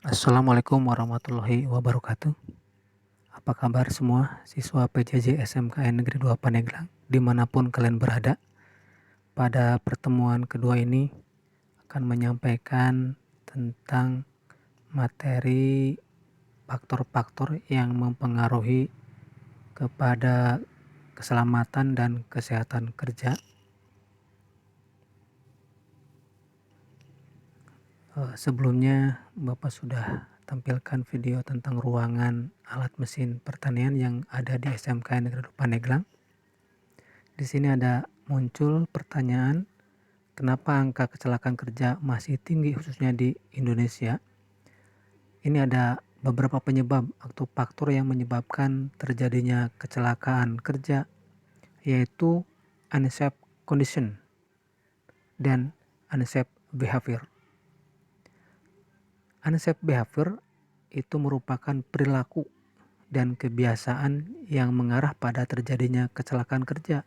Assalamualaikum warahmatullahi wabarakatuh. Apa kabar semua siswa PJJ SMKN Negeri 2 Pandeglang dimanapun kalian berada? Pada pertemuan kedua ini akan menyampaikan tentang materi faktor-faktor yang mempengaruhi kepada keselamatan dan kesehatan kerja. Sebelumnya Bapak sudah tampilkan video tentang ruangan alat mesin pertanian yang ada di SMKN Negeri 2 Pandeglang. Di sini ada muncul pertanyaan, kenapa angka kecelakaan kerja masih tinggi khususnya di Indonesia? Ini ada beberapa penyebab atau faktor yang menyebabkan terjadinya kecelakaan kerja, yaitu unsafe condition dan unsafe behavior. Unsafe behavior itu merupakan perilaku dan kebiasaan yang mengarah pada terjadinya kecelakaan kerja,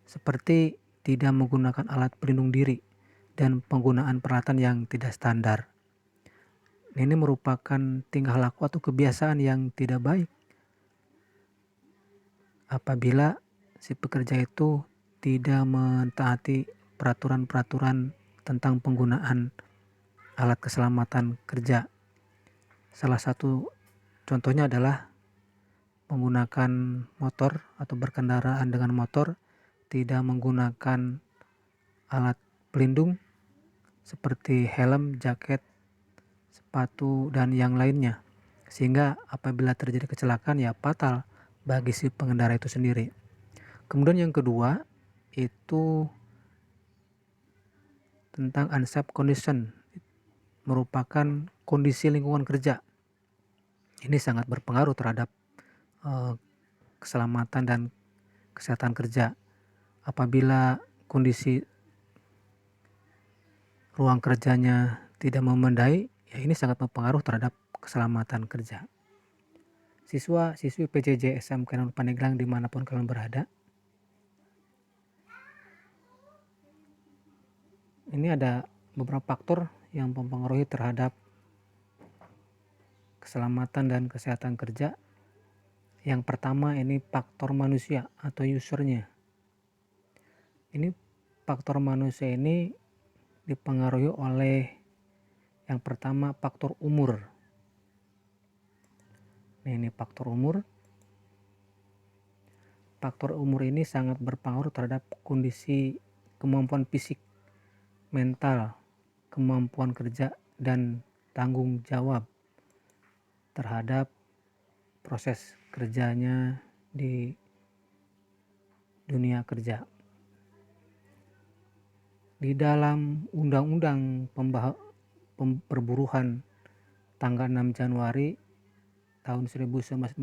seperti tidak menggunakan alat pelindung diri dan penggunaan peralatan yang tidak standar. Ini merupakan tingkah laku atau kebiasaan yang tidak baik apabila si pekerja itu tidak mentaati peraturan-peraturan tentang penggunaan alat keselamatan kerja. Salah satu contohnya adalah menggunakan motor atau berkendaraan dengan motor tidak menggunakan alat pelindung seperti helm, jaket, sepatu, dan yang lainnya. Sehingga apabila terjadi kecelakaan ya fatal bagi si pengendara itu sendiri. Kemudian yang kedua itu tentang unsafe condition, merupakan kondisi lingkungan kerja. Ini sangat berpengaruh terhadap keselamatan dan kesehatan kerja. Apabila kondisi ruang kerjanya tidak memadai, ya ini sangat berpengaruh terhadap keselamatan kerja. Siswa-siswi PJJ SMKN Pandeglang dimanapun kalian berada, ini ada beberapa faktor yang mempengaruhi terhadap keselamatan dan kesehatan kerja. Yang pertama ini faktor manusia atau usernya. Ini faktor manusia ini dipengaruhi oleh yang pertama faktor umur. Nah, ini faktor umur. Faktor umur ini sangat berpengaruh terhadap kondisi kemampuan fisik, mental, kemampuan kerja, dan tanggung jawab terhadap proses kerjanya di dunia kerja. Di dalam Undang-Undang Perburuhan tanggal 6 Januari tahun 1951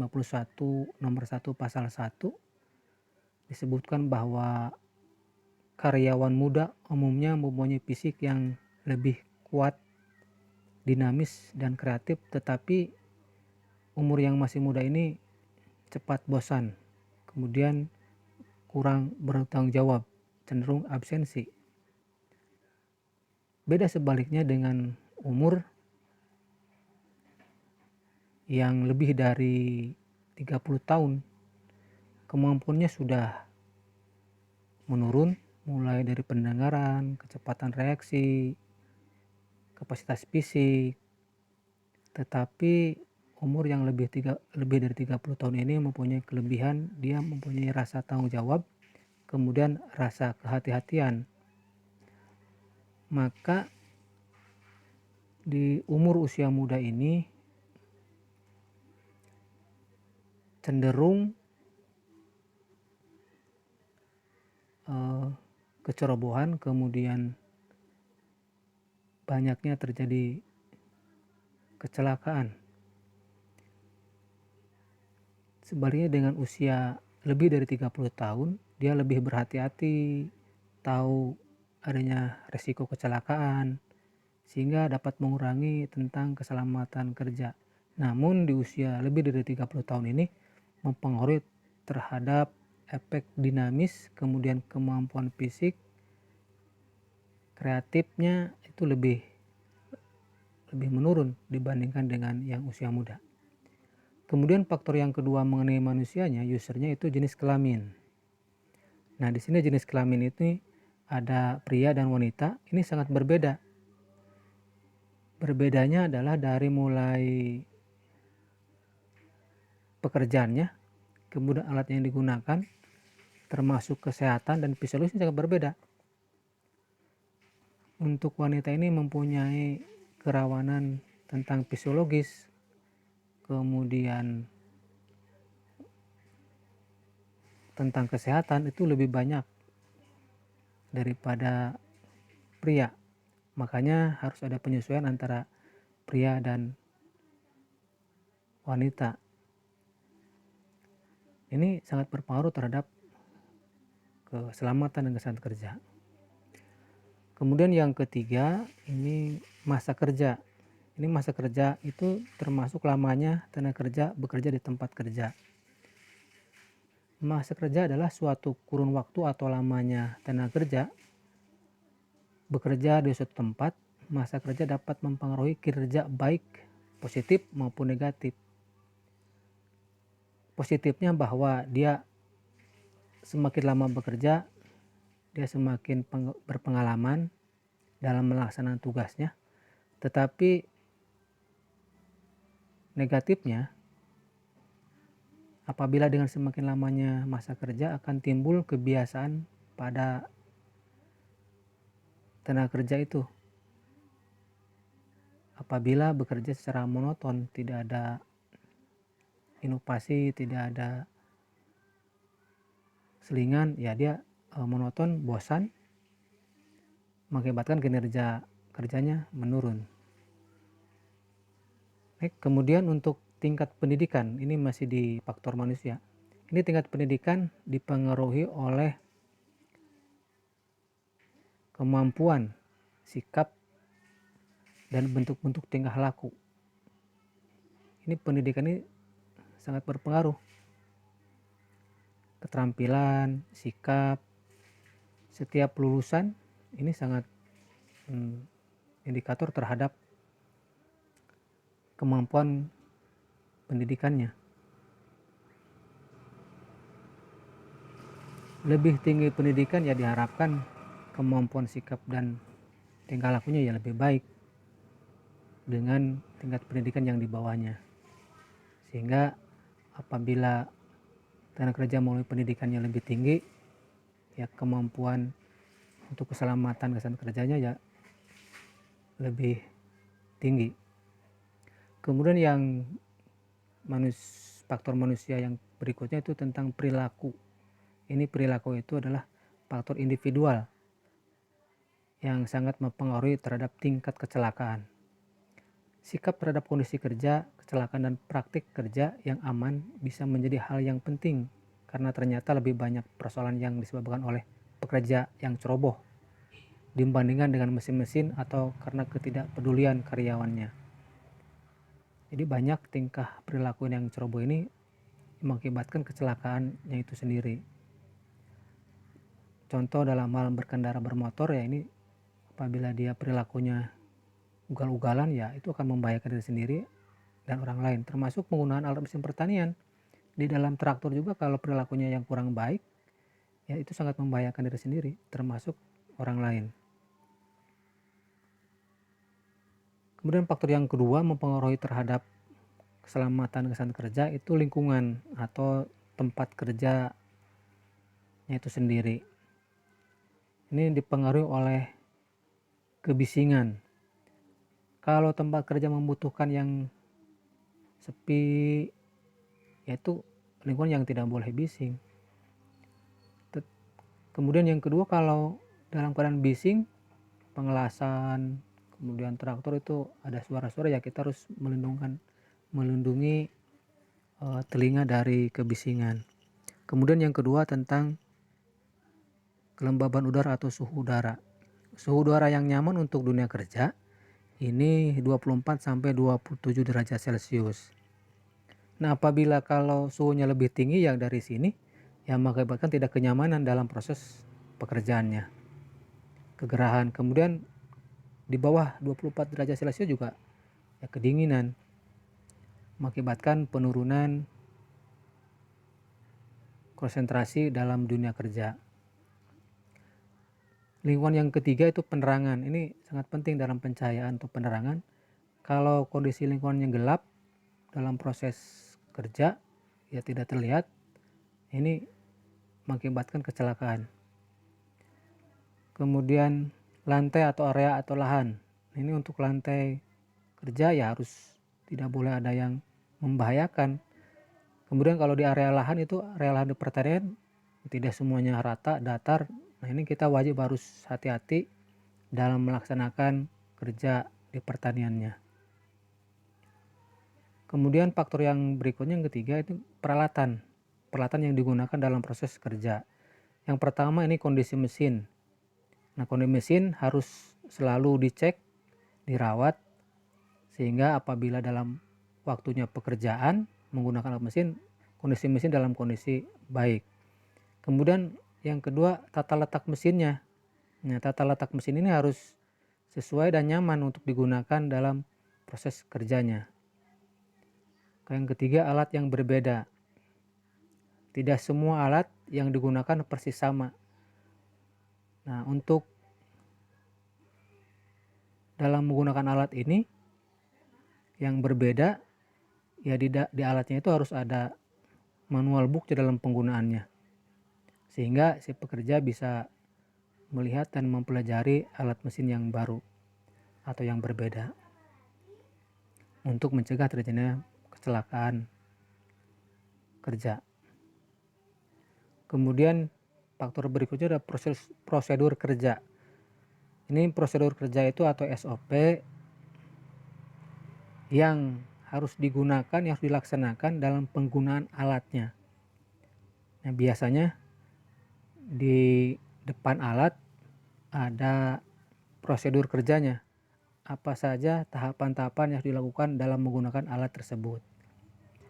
nomor 1 pasal 1 disebutkan bahwa karyawan muda umumnya mempunyai fisik yang lebih kuat, dinamis, dan kreatif, tetapi umur yang masih muda ini cepat bosan, kemudian kurang bertanggung jawab, cenderung absensi. Beda sebaliknya dengan umur yang lebih dari 30 tahun, kemampuannya sudah menurun mulai dari pendengaran, kecepatan reaksi, kapasitas fisik. Tetapi umur yang lebih dari 30 tahun ini mempunyai kelebihan, dia mempunyai rasa tanggung jawab, kemudian rasa kehati-hatian. Maka di umur usia muda ini cenderung kecerobohan, kemudian banyaknya terjadi kecelakaan. Sebaliknya dengan usia lebih dari 30 tahun, dia lebih berhati-hati, tahu adanya resiko kecelakaan, sehingga dapat mengurangi tentang keselamatan kerja. Namun di usia lebih dari 30 tahun ini mempengaruhi terhadap efek dinamis, kemudian kemampuan fisik, kreatifnya itu lebih lebih menurun dibandingkan dengan yang usia muda. Kemudian faktor yang kedua mengenai manusianya, usernya itu jenis kelamin. Nah, di sini jenis kelamin itu ada pria dan wanita, ini sangat berbeda. Berbedanya adalah dari mulai pekerjaannya, kemudian alat yang digunakan, termasuk kesehatan dan fisiologi sangat berbeda. Untuk wanita ini mempunyai kerawanan tentang fisiologis, kemudian tentang kesehatan itu lebih banyak daripada pria. Makanya harus ada penyesuaian antara pria dan wanita. Ini sangat berpengaruh terhadap keselamatan dan kesehatan kerja. Kemudian yang ketiga, ini masa kerja. Ini masa kerja itu termasuk lamanya tenaga kerja bekerja di tempat kerja. Masa kerja adalah suatu kurun waktu atau lamanya tenaga kerja bekerja di suatu tempat. Masa kerja dapat mempengaruhi kinerja baik positif maupun negatif. Positifnya bahwa dia semakin lama bekerja, dia semakin berpengalaman dalam melaksanakan tugasnya. Tetapi negatifnya, apabila dengan semakin lamanya masa kerja akan timbul kebiasaan pada tenaga kerja itu. Apabila bekerja secara monoton, tidak ada inovasi, tidak ada selingan, ya dia monoton, bosan, mengakibatkan kinerja kerjanya menurun. Kemudian untuk tingkat pendidikan, ini masih di faktor manusia. Ini tingkat pendidikan dipengaruhi oleh kemampuan, sikap, dan bentuk-bentuk tingkah laku. Ini pendidikan ini sangat berpengaruh. Keterampilan, sikap, setiap lulusan ini sangat indikator terhadap kemampuan pendidikannya. Lebih tinggi pendidikan ya diharapkan kemampuan sikap dan tingkah lakunya ya lebih baik dengan tingkat pendidikan yang di bawahnya. Sehingga apabila tenaga kerja melalui pendidikannya lebih tinggi, ya kemampuan untuk keselamatan kesehatan kerjanya ya lebih tinggi. Kemudian yang faktor manusia yang berikutnya itu tentang perilaku. Ini perilaku itu adalah faktor individual yang sangat mempengaruhi terhadap tingkat kecelakaan. Sikap terhadap kondisi kerja, kecelakaan dan praktik kerja yang aman bisa menjadi hal yang penting karena ternyata lebih banyak persoalan yang disebabkan oleh pekerja yang ceroboh dibandingkan dengan mesin-mesin atau karena ketidakpedulian karyawannya. Jadi banyak tingkah perilaku yang ceroboh ini mengakibatkan kecelakaannya itu sendiri. Contoh dalam hal berkendara bermotor ya ini apabila dia perilakunya ugal-ugalan ya itu akan membahayakan diri sendiri dan orang lain, termasuk penggunaan alat mesin pertanian. Di dalam traktor juga kalau perilakunya yang kurang baik ya itu sangat membahayakan diri sendiri termasuk orang lain. Kemudian faktor yang kedua mempengaruhi terhadap keselamatan kesehatan kerja itu lingkungan atau tempat kerjanya itu sendiri. Ini dipengaruhi oleh kebisingan. Kalau tempat kerja membutuhkan yang sepi, yaitu lingkungan yang tidak boleh bising. Kemudian yang kedua, kalau dalam keadaan bising, pengelasan, kemudian traktor itu ada suara-suara ya kita harus melindungi telinga dari kebisingan. Kemudian yang kedua tentang kelembaban udara atau suhu udara. Suhu udara yang nyaman untuk dunia kerja ini 24 sampai 27 derajat Celcius. Nah, apabila kalau suhunya lebih tinggi yang dari sini, yang mengakibatkan tidak kenyamanan dalam proses pekerjaannya. Kegerahan. Kemudian di bawah 24 derajat Celcius juga ya kedinginan, mengakibatkan penurunan konsentrasi dalam dunia kerja. Lingkungan yang ketiga itu penerangan. Ini sangat penting dalam pencahayaan atau penerangan. Kalau kondisi lingkungannya gelap dalam proses kerja, ya tidak terlihat, ini mengakibatkan kecelakaan. Kemudian lantai atau area atau lahan. Ini untuk lantai kerja ya harus tidak boleh ada yang membahayakan. Kemudian kalau di area lahan itu area lahan di pertanian tidak semuanya rata, datar. Nah ini kita wajib harus hati-hati dalam melaksanakan kerja di pertaniannya. Kemudian faktor yang berikutnya yang ketiga itu peralatan yang digunakan dalam proses kerja. Yang pertama ini kondisi mesin. Nah kondisi mesin harus selalu dicek, dirawat, sehingga apabila dalam waktunya pekerjaan menggunakan alat mesin, kondisi mesin dalam kondisi baik. Kemudian yang kedua tata letak mesinnya. Nah tata letak mesin ini harus sesuai dan nyaman untuk digunakan dalam proses kerjanya. Yang ketiga alat yang berbeda. Tidak semua alat yang digunakan persis sama. Nah untuk dalam menggunakan alat ini yang berbeda, ya di alatnya itu harus ada manual book di dalam penggunaannya, sehingga si pekerja bisa melihat dan mempelajari alat mesin yang baru atau yang berbeda untuk mencegah terjadinya kecelakaan kerja. Kemudian faktor berikutnya ada prosedur kerja. Ini prosedur kerja itu atau SOP yang harus digunakan, yang harus dilaksanakan dalam penggunaan alatnya. Nah biasanya di depan alat ada prosedur kerjanya, apa saja tahapan-tahapan yang dilakukan dalam menggunakan alat tersebut.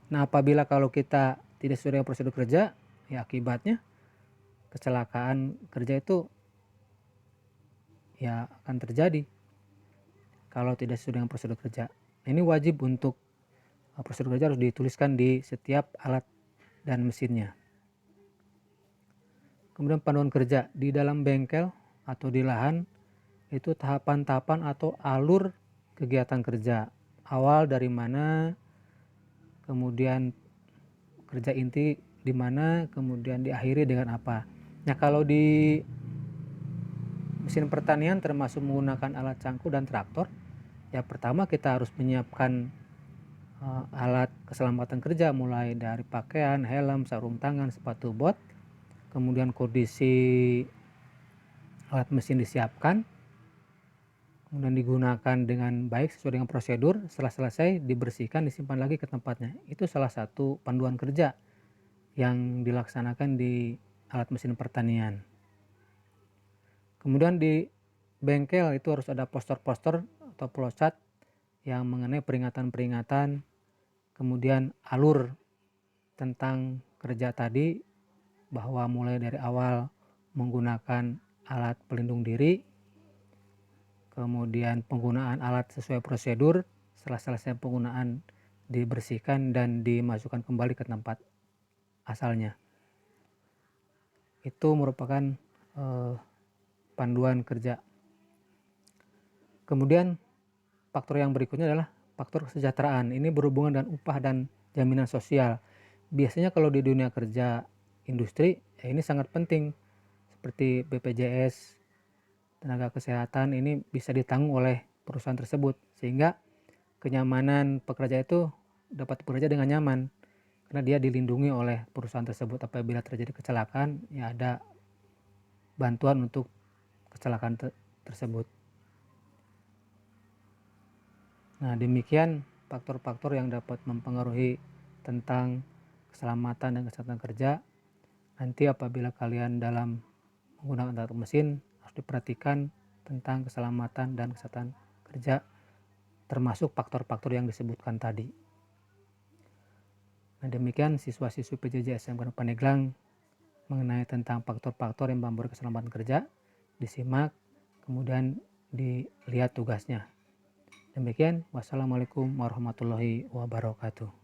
Nah apabila kalau kita tidak sesuai dengan prosedur kerja, ya akibatnya kecelakaan kerja itu ya akan terjadi kalau tidak sesuai dengan prosedur kerja. Ini wajib untuk prosedur kerja harus dituliskan di setiap alat dan mesinnya. Kemudian panduan kerja di dalam bengkel atau di lahan itu tahapan-tahapan atau alur kegiatan kerja. Awal dari mana, kemudian kerja inti di mana, kemudian diakhiri dengan apa. Nah kalau di mesin pertanian termasuk menggunakan alat cangkul dan traktor, ya pertama kita harus menyiapkan alat keselamatan kerja mulai dari pakaian, helm, sarung tangan, sepatu bot. Kemudian kondisi alat mesin disiapkan, kemudian digunakan dengan baik sesuai dengan prosedur. Setelah selesai dibersihkan, disimpan lagi ke tempatnya. Itu salah satu panduan kerja yang dilaksanakan di alat mesin pertanian. Kemudian di bengkel itu harus ada poster-poster atau flowchart yang mengenai peringatan-peringatan, kemudian alur tentang kerja tadi, bahwa mulai dari awal menggunakan alat pelindung diri, kemudian penggunaan alat sesuai prosedur, setelah selesai penggunaan dibersihkan dan dimasukkan kembali ke tempat asalnya. Itu merupakan panduan kerja. Kemudian faktor yang berikutnya adalah faktor kesejahteraan. Ini berhubungan dengan upah dan jaminan sosial. Biasanya kalau di dunia kerja industri, ya ini sangat penting, seperti BPJS, tenaga kesehatan ini bisa ditanggung oleh perusahaan tersebut, sehingga kenyamanan pekerja itu dapat bekerja dengan nyaman karena dia dilindungi oleh perusahaan tersebut. Apabila terjadi kecelakaan, ya ada bantuan untuk kecelakaan tersebut. Nah demikian faktor-faktor yang dapat mempengaruhi tentang keselamatan dan kesehatan kerja. Nanti apabila kalian dalam menggunakan alat mesin harus diperhatikan tentang keselamatan dan kesehatan kerja, termasuk faktor-faktor yang disebutkan tadi. Nah demikian siswa-siswi PJJ SMK Pandeglang mengenai tentang faktor-faktor yang mempengaruhi keselamatan kerja. Disimak, kemudian dilihat tugasnya. Demikian, wassalamualaikum warahmatullahi wabarakatuh.